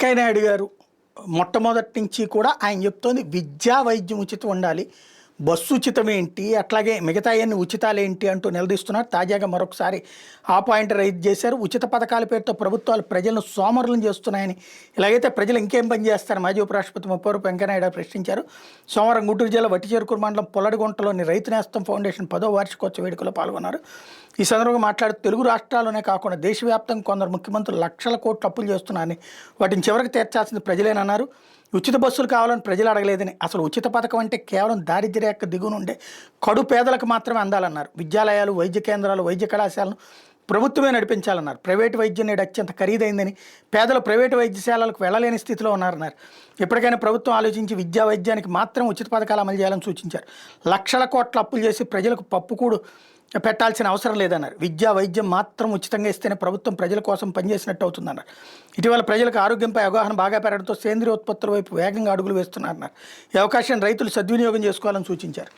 వెంకయ్యనాయుడు గారు మొట్టమొదటి నుంచి కూడా ఆయన చెప్తోంది విద్యా వైద్యం ఉచితం ఉండాలి, బస్సు ఉచితం ఏంటి, అట్లాగే మిగతా అన్ని ఉచితాలు ఏంటి అంటూ నిలదీస్తున్నారు. తాజాగా మరొకసారి ఆ పాయింట్ రైజ్ చేశారు. ఉచిత పథకాల పేరుతో ప్రభుత్వాలు ప్రజలను సోమరులను చేస్తున్నాయని, ఇలాగైతే ప్రజలు ఇంకేం పని చేస్తారు మాజీ ఉపరాష్ట్రపతి ముప్పవరపు వెంకయ్యనాయుడు ప్రశ్నించారు. సోమవారం గుంటూరు జిల్లా వట్టిచేరుకూరు మండలం పొల్లడిగుంటలోని రైతు నేస్తం ఫౌండేషన్ 10వ వార్షికోత్సవ వేడుకలో పాల్గొన్నారు. ఈ సందర్భంగా మాట్లాడుతూ తెలుగు రాష్ట్రాల్లోనే కాకుండా దేశవ్యాప్తంగా కొందరు ముఖ్యమంత్రులు లక్షల కోట్లు అప్పులు చేస్తున్నారని, వాటిని చివరికి తీర్చాల్సింది ప్రజలేనన్నారు. ఉచిత బస్సులు కావాలని ప్రజలు అడగలేదని, అసలు ఉచిత పథకం అంటే కేవలం దారిద్ర్య దిగువ నుండే కడు పేదలకు మాత్రమే అందాలన్నారు. విద్యాలయాలు, వైద్య కేంద్రాలు, వైద్య కళాశాలను ప్రభుత్వమే నడిపించాలన్నారు. ప్రైవేటు వైద్యం నేడు అత్యంత ఖరీదైందని, పేదలు ప్రైవేటు వైద్యశాలలకు వెళ్ళలేని స్థితిలో ఉన్నారన్నారు. ఇప్పటికైనా ప్రభుత్వం ఆలోచించి విద్యా వైద్యానికి మాత్రం ఉచిత పథకాలు అమలు చేయాలని సూచించారు. లక్షల కోట్ల అప్పులు చేసి ప్రజలకు పప్పుకూడు పెట్టాల్సిన అవసరం లేదన్నారు. విద్యా వైద్యం మాత్రం ఉచితంగా ఇస్తేనే ప్రభుత్వం ప్రజల కోసం పనిచేసినట్టు అవుతుందన్నారు. ఇటీవల ప్రజలకు ఆరోగ్యంపై అవగాహన బాగా పెరగడంతో సేంద్రియ ఉత్పత్తుల వైపు వేగంగా అడుగులు వేస్తున్నారన్నారు. ఈ అవకాశాన్ని రైతులు సద్వినియోగం చేసుకోవాలని సూచించారు.